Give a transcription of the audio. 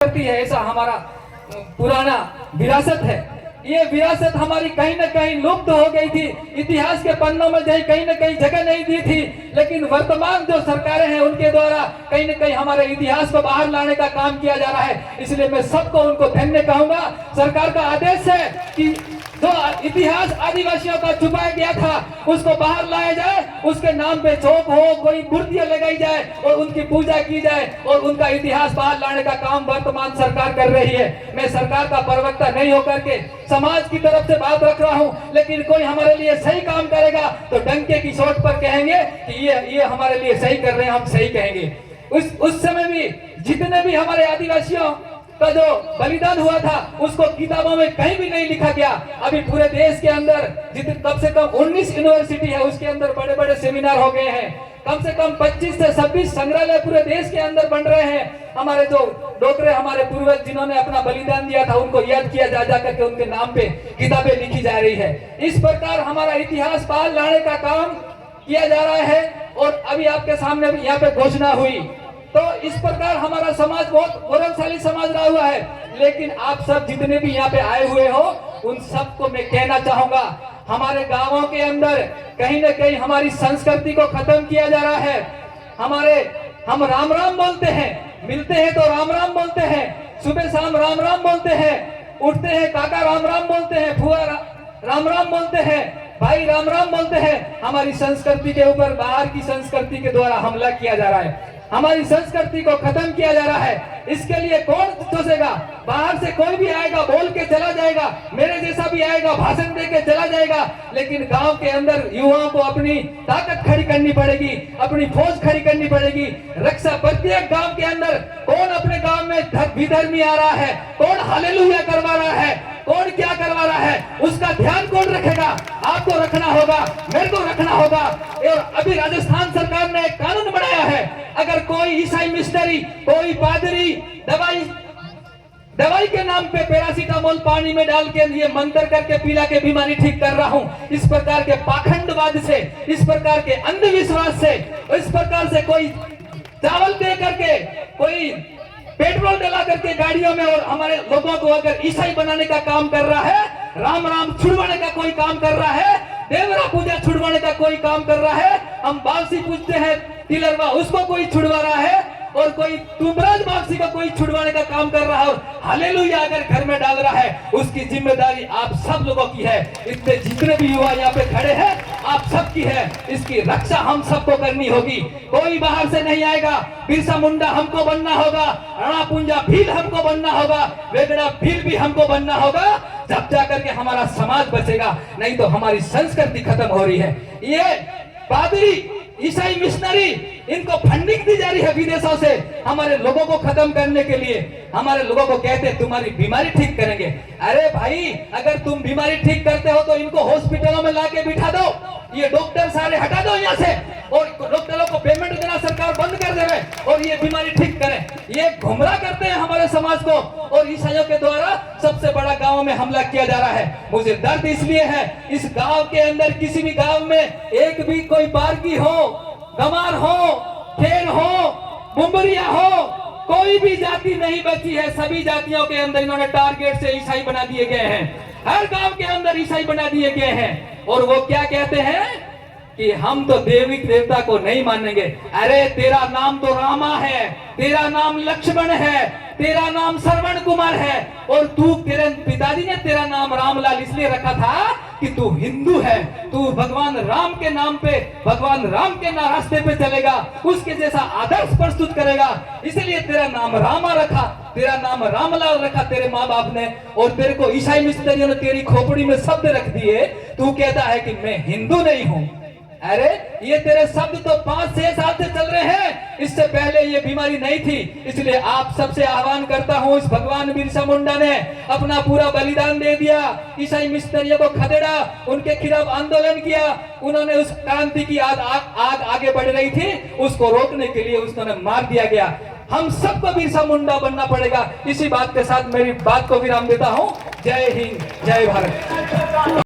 करती है, ऐसा हमारा पुराना विरासत है। ये विरासत हमारी कहीं न कहीं लुप्त हो गई थी, इतिहास के पन्नों में कहीं न कहीं जगह नहीं दी थी। लेकिन वर्तमान जो सरकारें हैं उनके द्वारा कहीं न कहीं हमारे इतिहास को बाहर लाने का काम किया जा रहा है। इसलिए मैं सबको उनको धन्य कहूंगा। सरकार का आदेश है कि जो इतिहास आदिवासियों का छुपाया गया था उसको बाहर लाया जाए, उसके नाम पे चौक हो, कोई मूर्तियां लगाई जाए और उनकी पूजा की जाए और उनका इतिहास बाहर लाने का काम वर्तमान सरकार कर रही है। मैं सरकार का प्रवक्ता नहीं होकर के समाज की तरफ से बात रख रहा हूं, लेकिन कोई हमारे लिए सही काम करेगा तो डंके की चोट पर कहेंगे कि ये हमारे लिए सही कर रहे हैं, हम सही कहेंगे। उस समय भी जितने भी हमारे आदिवासियों का जो बलिदान हुआ था उसको किताबों में कहीं भी नहीं लिखा गया। अभी पूरे देश के अंदर कम से कम 19 यूनिवर्सिटी है, उसके अंदर बड़े बड़े सेमिनार हो गए हैं। कम से कम 25 से 26 संग्रहालय पूरे देश के अंदर बन रहे हैं। हमारे जो डोकरे, हमारे पूर्वज जिन्होंने अपना बलिदान दिया था उनको याद किया जा करके उनके नाम पे किताबें लिखी जा रही है। इस प्रकार हमारा इतिहास बाहर लाने का काम किया जा रहा है। और अभी आपके सामने यहाँ पे घोषणा हुई, तो इस प्रकार हमारा समाज बहुत गौरवशाली समाज रहा हुआ है। लेकिन आप सब जितने भी यहाँ पे आए हुए हो उन सबको मैं कहना चाहूंगा, हमारे गांवों के अंदर कहीं न कहीं हमारी संस्कृति को खत्म किया जा रहा है। हम राम राम बोलते हैं, मिलते हैं तो राम राम बोलते हैं, सुबह शाम राम राम बोलते हैं, उठते हैं काका राम राम बोलते हैं, फुआ राम राम बोलते हैं, भाई राम राम बोलते हैं। हमारी संस्कृति के ऊपर बाहर की संस्कृति के द्वारा हमला किया जा रहा है, हमारी संस्कृति को खत्म किया जा रहा है। इसके लिए कौन सोचेगा? बाहर से कोई भी आएगा बोल के चला जाएगा, मेरे जैसा भी आएगा भाषण दे के चला जाएगा। लेकिन गांव के अंदर युवाओं को अपनी ताकत खड़ी करनी पड़ेगी, अपनी फौज खड़ी करनी पड़ेगी। रक्षा प्रत्येक गांव के अंदर कौन अपने गांव में विधर्मी आ रहा है, कौन हालेलुया करवा रहा है, कौन क्या करवा रहा है, उसका ध्यान कौन रखेगा? आपको रखना होगा, मेरे को रखना होगा। और अभी राजस्थान सरकार ने एक कानून बनाया है, अगर कोई ईसाई मिशनरी, कोई पादरी दवाई के नाम पे पैरासीटामोल पानी में डाल के ये मंत्र करके पिला के बीमारी ठीक कर रहा हूं, इस प्रकार के पाखंडवाद से, इस प्रकार के अंधविश्वास से, इस प्रकार से कोई चावल दे करके, कोई पेट्रोल डला करके गाड़ियों में और हमारे लोगों को अगर ईसाई बनाने का काम कर रहा है, राम राम छुड़वाने का कोई काम कर रहा है, देवरा पूजा छुड़वाने का कोई काम कर रहा है, हम बावसी पूजते हैं तिलरवा, उसको कोई छुड़वा रहा है, और कोई तुमराज बावसी का कोई छुड़वाने का काम कर रहा है, और हालेलुया अगर घर में डाल रहा है, उसकी जिम्मेदारी आप सब लोगों की है। इतने जितने भी युवा यहाँ पे खड़े हैं आप सबकी है, इसकी रक्षा हम सबको करनी होगी। कोई बाहर से नहीं आएगा। बिरसा मुंडा हमको बनना होगा, रणपुंजा भील हमको बनना होगा, वेगड़ा भील भी हमको बनना होगा, जब जाकर के हमारा समाज बचेगा। नहीं तो हमारी संस्कृति खत्म हो रही है। ये पादरी, ईसाई मिशनरी, इनको फंडिंग दी जा रही है विदेशों से हमारे लोगों को खत्म करने के लिए। हमारे लोगों को कहते हैं तुम्हारी बीमारी ठीक करेंगे। अरे भाई, अगर तुम बीमारी ठीक करते हो तो इनको हॉस्पिटलों में लाके बिठा दो, ये डॉक्टर सारे हटा दो यहाँ से, और डॉक्टरों को पेमेंट देना सरकार बंद कर देवे और ये बीमारी ठीक करें। ये गुमराह करते हैं हमारे समाज को, और ईसाइयों के द्वारा सबसे बड़ा गांव में हमला किया जा रहा है। मुझे दर्द इसलिए है, इस गांव के अंदर किसी भी गांव में एक भी कोई बारगी हो, गमार हो, खेर हो, बुम्बरिया हो, कोई भी जाति नहीं बची है। सभी जातियों के अंदर इन्होंने टारगेट से ईसाई बना दिए गए हैं, हर गांव के अंदर ईसाई बना दिए गए हैं। और वो क्या कहते हैं कि हम तो देवी देवता को नहीं मानेंगे। अरे तेरा नाम तो रामा है, तेरा नाम लक्ष्मण है, तेरा नाम श्रवण कुमार है, और तू, तेरे पिताजी ने तेरा नाम रामलाल इसलिए रखा था कि तू हिंदू है, तू भगवान राम के नाम पे, भगवान राम के रास्ते पे चलेगा, उसके जैसा आदर्श प्रस्तुत करेगा, इसलिए तेरा नाम रामा रखा, तेरा नाम रामलाल रखा तेरे माँ बाप ने। और तेरे को ईसाई मिशनरियों ने तेरी खोपड़ी में शब्द रख दिए, तू कहता है कि मैं हिंदू नहीं हूं। अरे ये तेरे शब्द तो 5-6 साल से चल रहे हैं, इससे पहले ये बीमारी नहीं थी। इसलिए आप सबसे आह्वान करता हूं, इस भगवान बिरसा मुंडा ने अपना पूरा बलिदान दे दिया, ईसाई मिशनरियों को खदेड़ा, उनके खिलाफ आंदोलन किया, उन्होंने उस क्रांति की आग आगे बढ़ रही थी, उसको रोकने के लिए उसने मार दिया गया। हम सबको बिरसा मुंडा बनना पड़ेगा। इसी बात के साथ मेरी बात को विराम देता हूं। जय हिंद, जय भारत।